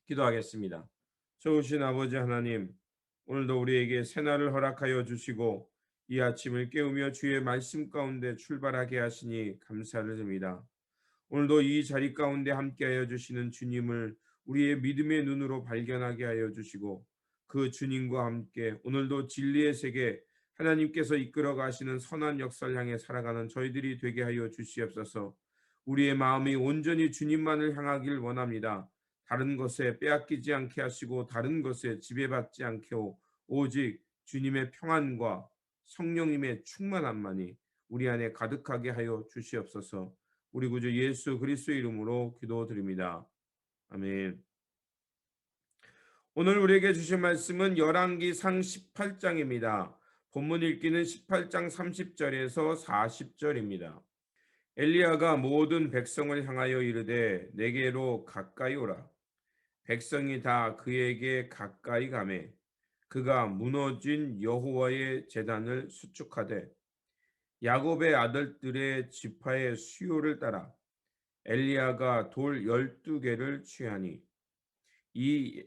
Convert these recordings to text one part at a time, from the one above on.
기도하겠습니다. 좋으신 아버지 하나님, 오늘도 우리에게 새날을 허락하여 주시고 이 아침을 깨우며 주의 말씀 가운데 출발하게 하시니 감사를 드립니다. 오늘도 이 자리 가운데 함께하여 주시는 주님을 우리의 믿음의 눈으로 발견하게 하여 주시고 그 주님과 함께 오늘도 진리의 세계 하나님께서 이끌어 가시는 선한 역사를 향해 살아가는 저희들이 되게 하여 주시옵소서. 우리의 마음이 온전히 주님만을 향하길 원합니다. 다른 것에 빼앗기지 않게 하시고 다른 것에 지배받지 않게 오직 주님의 평안과 성령님의 충만함만이 우리 안에 가득하게 하여 주시옵소서. 우리 구주 예수 그리스도의 이름으로 기도드립니다. 아멘. 오늘 우리에게 주신 말씀은 열왕기상 18장입니다. 본문 읽기는 18장 30절에서 40절입니다. 엘리야가 모든 백성을 향하여 이르되 내게로 가까이 오라. 백성이 다 그에게 가까이 가매 그가 무너진 여호와의 제단을 수축하되 야곱의 아들들의 지파의 수요를 따라 엘리야가 돌 12개를 취하니 이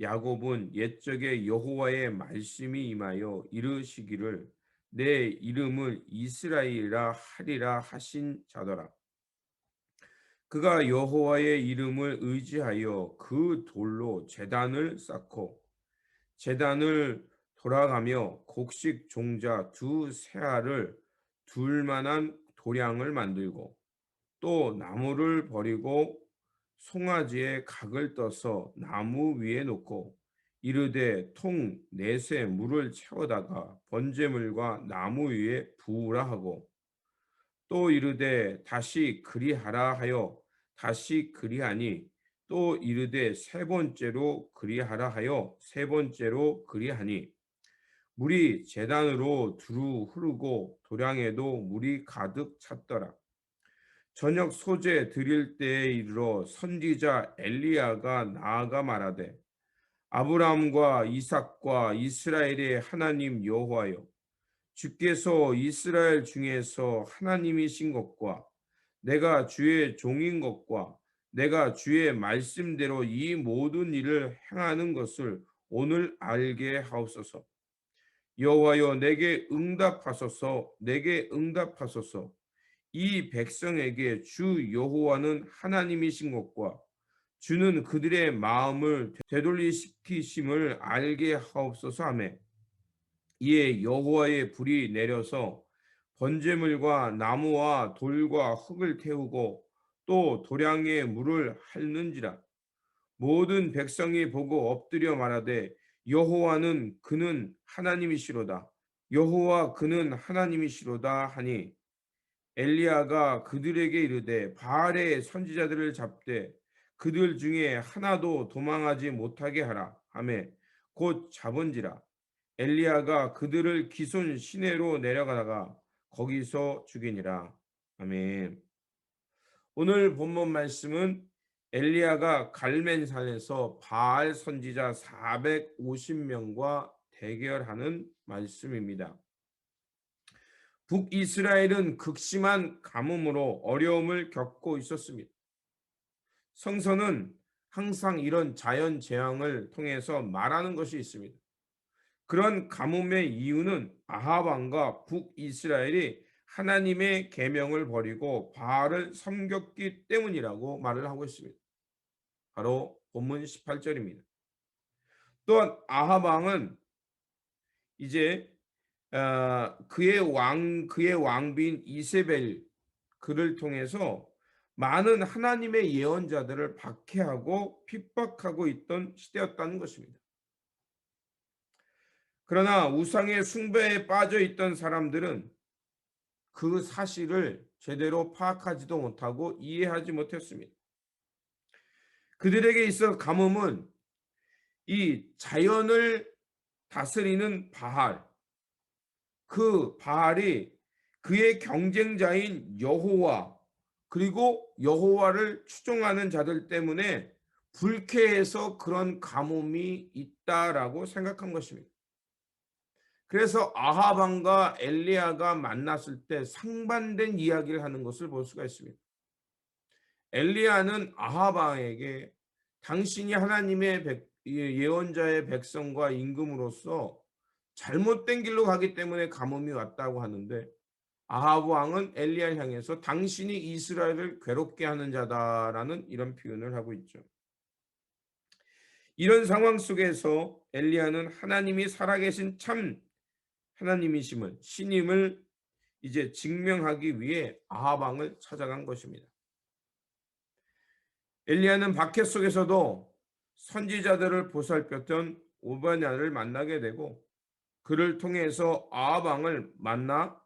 야곱은 옛적에 여호와의 말씀이 임하여 이르시기를 내 이름을 이스라엘이라 하리라 하신 자더라. 그가 여호와의 이름을 의지하여 그 돌로 제단을 쌓고 제단을 돌아가며 곡식 종자 두 세알을 둘 만한 도량을 만들고 또 나무를 버리고 송아지에 각을 떠서 나무 위에 놓고 이르되 통 넷에 물을 채워다가 번제물과 나무 위에 부으라 하고 또 이르되 다시 그리하라 하여 다시 그리하니 또 이르되 세 번째로 그리하라 하여 세 번째로 그리하니 물이 제단으로 두루 흐르고 도량에도 물이 가득 찼더라. 저녁 소재 드릴 때에 이르러 선지자 엘리야가 나아가 말하되 아브라함과 이삭과 이스라엘의 하나님 여호와여 주께서 이스라엘 중에서 하나님이신 것과 내가 주의 종인 것과 내가 주의 말씀대로 이 모든 일을 행하는 것을 오늘 알게 하옵소서. 여호와여 내게 응답하소서. 내게 응답하소서. 이 백성에게 주 여호와는 하나님이신 것과 주는 그들의 마음을 되돌리시키심을 알게 하옵소서 하매 이에 여호와의 불이 내려서 번제물과 나무와 돌과 흙을 태우고 또 도량에 물을 핥는지라 모든 백성이 보고 엎드려 말하되 여호와는 그는 하나님이시로다 여호와 그는 하나님이시로다 하니 엘리야가 그들에게 이르되 바알의 선지자들을 잡되 그들 중에 하나도 도망하지 못하게 하라 하매 곧 잡은지라 엘리야가 그들을 기손 시내로 내려가다가 거기서 죽이니라. 아멘. 오늘 본문 말씀은 엘리야가 갈멜산에서 바알 선지자 450명과 대결하는 말씀입니다. 북이스라엘은 극심한 가뭄으로 어려움을 겪고 있었습니다. 성서는 항상 이런 자연 재앙을 통해서 말하는 것이 있습니다. 그런 가뭄의 이유는 아합 왕과 북이스라엘이 하나님의 계명을 버리고 바알을 섬겼기 때문이라고 말을 하고 있습니다. 바로 본문 18절입니다. 또한 아합 왕은 이제 그의 왕비인 이세벨 그를 통해서 많은 하나님의 예언자들을 박해하고 핍박하고 있던 시대였다는 것입니다. 그러나 우상의 숭배에 빠져 있던 사람들은 그 사실을 제대로 파악하지도 못하고 이해하지 못했습니다. 그들에게 있어 가뭄은 이 자연을 다스리는 바알, 그 바알이 그의 경쟁자인 여호와 그리고 여호와를 추종하는 자들 때문에 불쾌해서 그런 가뭄이 있다라고 생각한 것입니다. 그래서 아합 왕과 엘리야가 만났을 때 상반된 이야기를 하는 것을 볼 수가 있습니다. 엘리야는 아합 왕에게 당신이 하나님의 예언자의 백성과 임금으로서 잘못된 길로 가기 때문에 가뭄이 왔다고 하는데, 아하브 왕은 엘리야를 향해서 당신이 이스라엘을 괴롭게 하는 자다라는 이런 표현을 하고 있죠. 이런 상황 속에서 엘리야는 하나님이 살아계신 참 하나님이심을, 신임을 이제 증명하기 위해 아합 왕을 찾아간 것입니다. 엘리야는 박해 속에서도 선지자들을 보살폈던 오바댜를 만나게 되고, 그를 통해서 아합 왕을 만나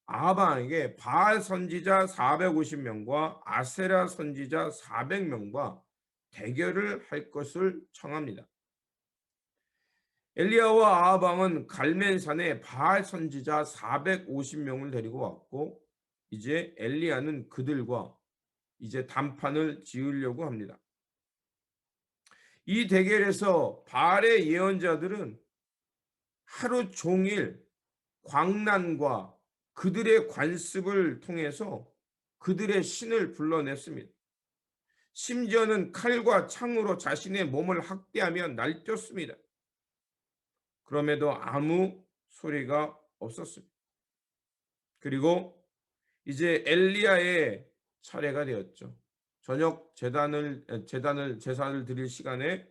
아합 왕에게 바알 선지자 450명과 아세라 선지자 400명과 대결을 할 것을 청합니다. 엘리야와 아합 왕은 갈멜산에 바알 선지자 450명을 데리고 왔고, 이제 엘리야는 그들과 이제 단판을 지으려고 합니다. 이 대결에서 바알의 예언자들은 하루 종일 광난과 그들의 관습을 통해서 그들의 신을 불러냈습니다. 심지어는 칼과 창으로 자신의 몸을 학대하며 날뛰었습니다. 그럼에도 아무 소리가 없었습니다. 그리고 이제 엘리야의 차례가 되었죠. 저녁 제사를 드릴 시간에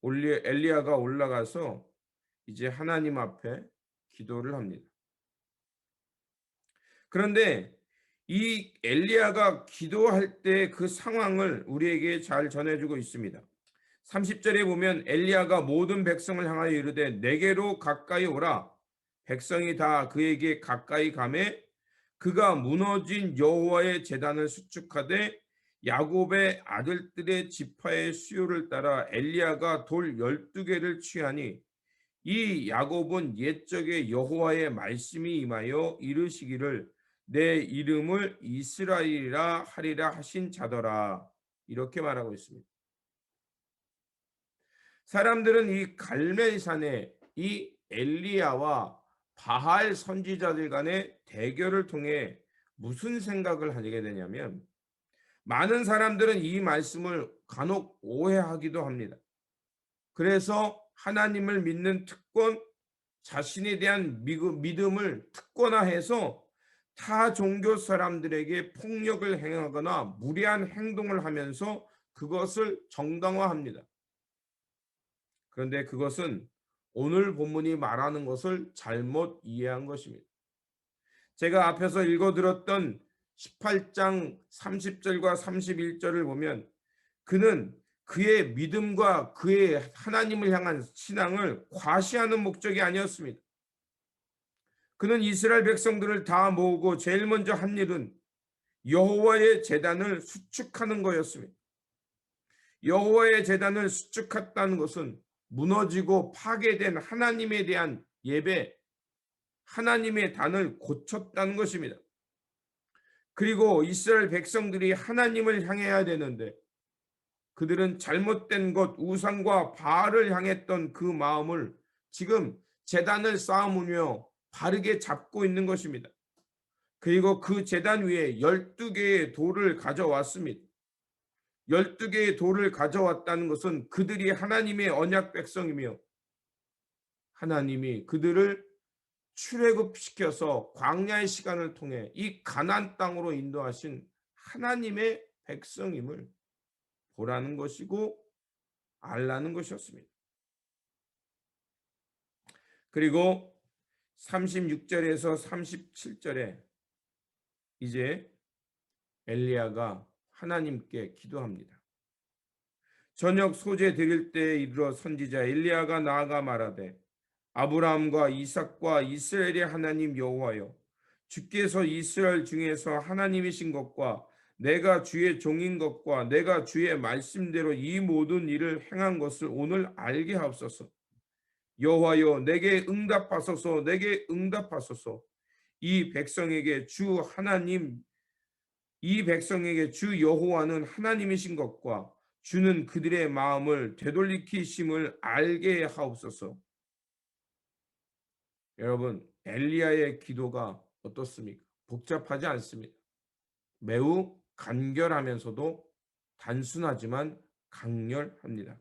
엘리야가 올라가서 이제 하나님 앞에 기도를 합니다. 그런데 이 엘리야가 기도할 때 그 상황을 우리에게 잘 전해주고 있습니다. 30절에 보면 엘리야가 모든 백성을 향하여 이르되 내게로 가까이 오라. 백성이 다 그에게 가까이 가매 그가 무너진 여호와의 제단을 수축하되 야곱의 아들들의 지파의 수요를 따라 엘리야가 돌 12개를 취하니 이 야곱은 옛적에 여호와의 말씀이 임하여 이르시기를 내 이름을 이스라엘이라 하리라 하신 자더라. 이렇게 말하고 있습니다. 사람들은 이 갈멜산에 이 엘리야와 바할 선지자들 간의 대결을 통해 무슨 생각을 하게 되냐면, 많은 사람들은 이 말씀을 간혹 오해하기도 합니다. 그래서 하나님을 믿는 특권, 자신에 대한 믿음을 특권화해서 타 종교 사람들에게 폭력을 행하거나 무례한 행동을 하면서 그것을 정당화합니다. 그런데 그것은 오늘 본문이 말하는 것을 잘못 이해한 것입니다. 제가 앞에서 읽어드렸던 18장 30절과 31절을 보면 그는 그의 믿음과 그의 하나님을 향한 신앙을 과시하는 목적이 아니었습니다. 그는 이스라엘 백성들을 다 모으고 제일 먼저 한 일은 여호와의 제단을 수축하는 거였습니다. 여호와의 제단을 수축했다는 것은 무너지고 파괴된 하나님에 대한 예배, 하나님의 단을 고쳤다는 것입니다. 그리고 이스라엘 백성들이 하나님을 향해야 되는데 그들은 잘못된 것, 우상과 바알을 향했던 그 마음을 지금 제단을 쌓으며 바르게 잡고 있는 것입니다. 그리고 그 제단 위에 12개의 돌을 가져왔습니다. 12개의 돌을 가져왔다는 것은 그들이 하나님의 언약 백성이며 하나님이 그들을 출애굽시켜서 광야의 시간을 통해 이 가나안 땅으로 인도하신 하나님의 백성임을 보라는 것이고 알라는 것이었습니다. 그리고 36절에서 37절에 이제 엘리야가 하나님께 기도합니다. 저녁 소제 드릴 때에 이르러 선지자 엘리야가 나아가 말하되 아브라함과 이삭과 이스라엘의 하나님 여호와여, 주께서 이스라엘 중에서 하나님이신 것과 내가 주의 종인 것과 내가 주의 말씀대로 이 모든 일을 행한 것을 오늘 알게 하옵소서. 여호와여, 내게 응답하소서. 내게 응답하소서. 이 백성에게 주 하나님, 이 백성에게 주 여호와는 하나님이신 것과 주는 그들의 마음을 되돌리키심을 알게 하옵소서. 여러분, 엘리야의 기도가 어떻습니까? 복잡하지 않습니다. 매우 간결하면서도 단순하지만 강렬합니다.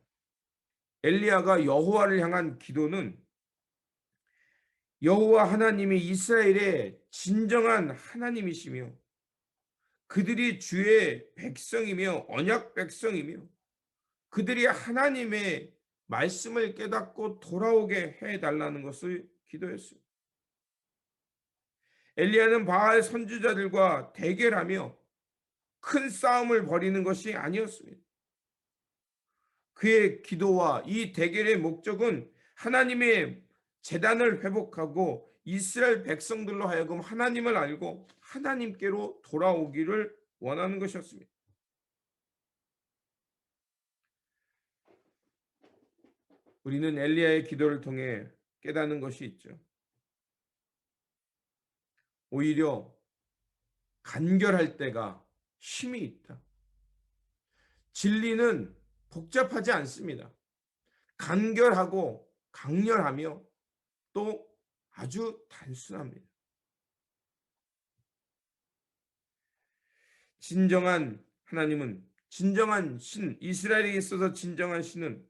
엘리야가 여호와를 향한 기도는 여호와 하나님이 이스라엘의 진정한 하나님이시며 그들이 주의 백성이며 언약 백성이며 그들이 하나님의 말씀을 깨닫고 돌아오게 해달라는 것을 기도했습니다. 엘리야는 바알 선지자들과 대결하며 큰 싸움을 벌이는 것이 아니었습니다. 그의 기도와 이 대결의 목적은 하나님의 제단을 회복하고 이스라엘 백성들로 하여금 하나님을 알고 하나님께로 돌아오기를 원하는 것이었습니다. 우리는 엘리야의 기도를 통해 깨닫는 것이 있죠. 오히려 간결할 때가 힘이 있다. 진리는 복잡하지 않습니다. 간결하고 강렬하며 또 아주 단순합니다. 진정한 하나님은, 진정한 신, 이스라엘에 있어서 진정한 신은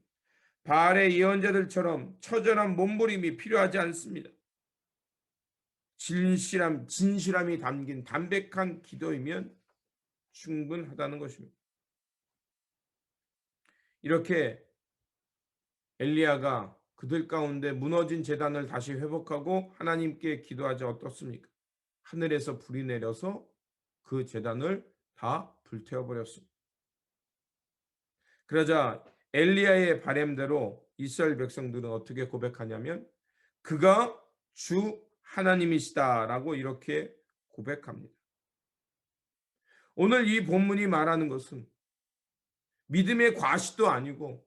바알의 예언자들처럼 처절한 몸부림이 필요하지 않습니다. 진실함이 담긴 담백한 기도이면 충분하다는 것입니다. 이렇게 엘리야가 그들 가운데 무너진 제단을 다시 회복하고 하나님께 기도하지 어떻습니까? 하늘에서 불이 내려서 그 제단을 다 불태워버렸습니다. 그러자 엘리야의 바램대로 이스라엘 백성들은 어떻게 고백하냐면 그가 주 하나님이시다라고 이렇게 고백합니다. 오늘 이 본문이 말하는 것은 믿음의 과시도 아니고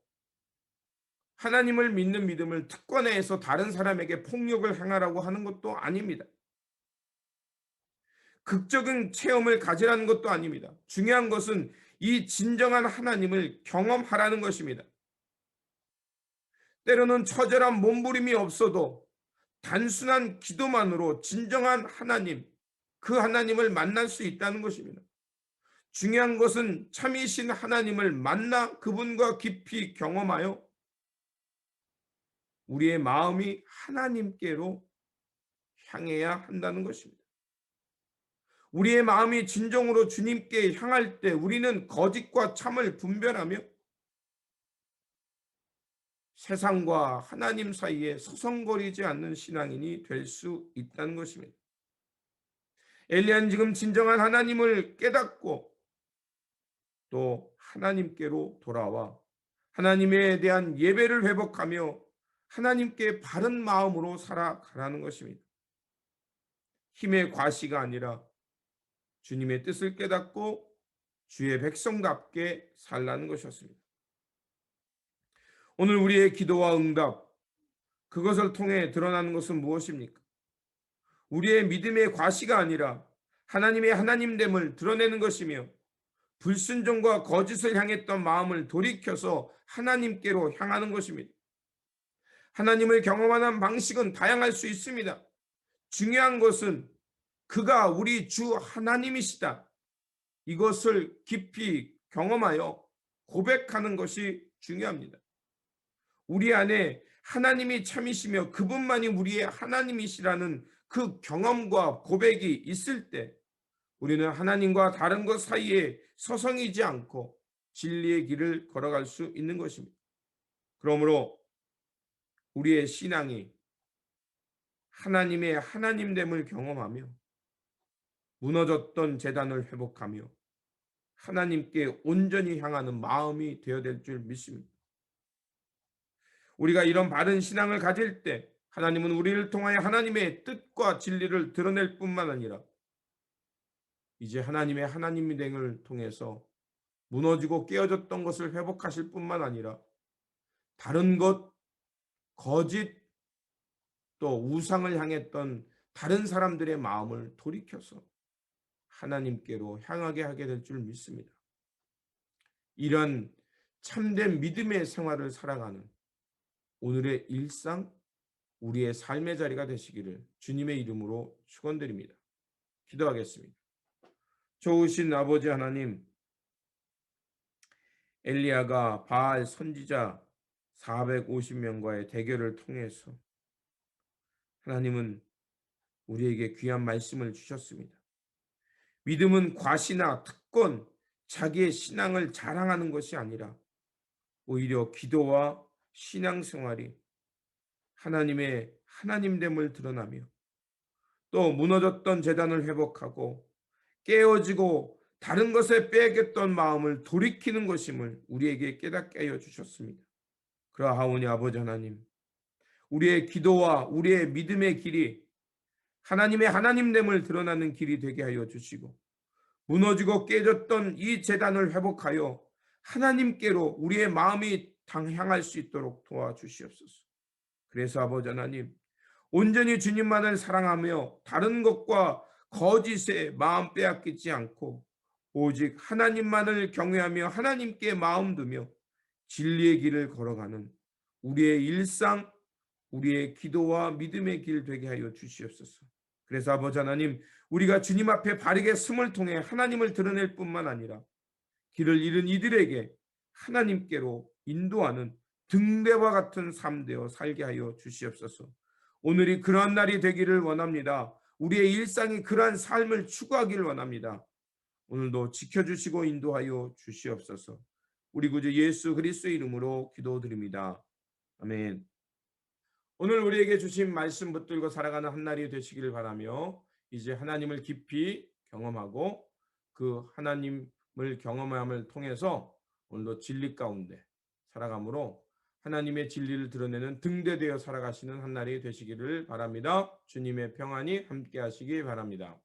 하나님을 믿는 믿음을 특권해서 다른 사람에게 폭력을 행하라고 하는 것도 아닙니다. 극적인 체험을 가지라는 것도 아닙니다. 중요한 것은 이 진정한 하나님을 경험하라는 것입니다. 때로는 처절한 몸부림이 없어도 단순한 기도만으로 진정한 하나님, 그 하나님을 만날 수 있다는 것입니다. 중요한 것은 참이신 하나님을 만나 그분과 깊이 경험하여 우리의 마음이 하나님께로 향해야 한다는 것입니다. 우리의 마음이 진정으로 주님께 향할 때 우리는 거짓과 참을 분별하며 세상과 하나님 사이에 서성거리지 않는 신앙인이 될 수 있다는 것입니다. 엘리야는 지금 진정한 하나님을 깨닫고 또 하나님께로 돌아와 하나님에 대한 예배를 회복하며 하나님께 바른 마음으로 살아가라는 것입니다. 힘의 과시가 아니라 주님의 뜻을 깨닫고 주의 백성답게 살라는 것이었습니다. 오늘 우리의 기도와 응답, 그것을 통해 드러나는 것은 무엇입니까? 우리의 믿음의 과시가 아니라 하나님의 하나님됨을 드러내는 것이며 불순종과 거짓을 향했던 마음을 돌이켜서 하나님께로 향하는 것입니다. 하나님을 경험하는 방식은 다양할 수 있습니다. 중요한 것은 그가 우리 주 하나님이시다. 이것을 깊이 경험하여 고백하는 것이 중요합니다. 우리 안에 하나님이 참이시며 그분만이 우리의 하나님이시라는 그 경험과 고백이 있을 때 우리는 하나님과 다른 것 사이에 서성이지 않고 진리의 길을 걸어갈 수 있는 것입니다. 그러므로 우리의 신앙이 하나님의 하나님됨을 경험하며 무너졌던 제단을 회복하며 하나님께 온전히 향하는 마음이 되어야 될 줄 믿습니다. 우리가 이런 바른 신앙을 가질 때 하나님은 우리를 통하여 하나님의 뜻과 진리를 드러낼 뿐만 아니라 이제 하나님의 하나님됨을 통해서 무너지고 깨어졌던 것을 회복하실 뿐만 아니라 다른 것, 거짓, 또 우상을 향했던 다른 사람들의 마음을 돌이켜서 하나님께로 향하게 하게 될 줄 믿습니다. 이런 참된 믿음의 생활을 살아가는 오늘의 일상, 우리의 삶의 자리가 되시기를 주님의 이름으로 축원드립니다. 기도하겠습니다. 좋으신 아버지 하나님, 엘리야가 바알 선지자 450명과의 대결을 통해서 하나님은 우리에게 귀한 말씀을 주셨습니다. 믿음은 과시나 특권, 자기의 신앙을 자랑하는 것이 아니라 오히려 기도와 신앙생활이 하나님의 하나님됨을 드러나며 또 무너졌던 제단을 회복하고 깨어지고 다른 것에 빼앗겼던 마음을 돌이키는 것임을 우리에게 깨닫게 하여 주셨습니다. 그러하오니 아버지 하나님, 우리의 기도와 우리의 믿음의 길이 하나님의 하나님됨을 드러나는 길이 되게 하여 주시고 무너지고 깨졌던 이 제단을 회복하여 하나님께로 우리의 마음이 향할 수 있도록 도와주시옵소서. 그래서 아버지 하나님, 온전히 주님만을 사랑하며 다른 것과 거짓에 마음 빼앗기지 않고 오직 하나님만을 경외하며 하나님께 마음 두며 진리의 길을 걸어가는 우리의 일상, 우리의 기도와 믿음의 길 되게 하여 주시옵소서. 그래서 아버지 하나님, 우리가 주님 앞에 바르게 숨을 통해 하나님을 드러낼 뿐만 아니라 길을 잃은 이들에게 하나님께로 인도하는 등대와 같은 삶 되어 살게 하여 주시옵소서. 오늘이 그러한 날이 되기를 원합니다. 우리의 일상이 그러한 삶을 추구하기를 원합니다. 오늘도 지켜주시고 인도하여 주시옵소서. 우리 구주 예수 그리스도의 이름으로 기도드립니다. 아멘. 오늘 우리에게 주신 말씀 붙들고 살아가는 한 날이 되시기를 바라며 이제 하나님을 깊이 경험하고 그 하나님을 경험함을 통해서 오늘도 진리 가운데 살아감으로 하나님의 진리를 드러내는 등대되어 살아가시는 한 날이 되시기를 바랍니다. 주님의 평안이 함께 하시기 바랍니다.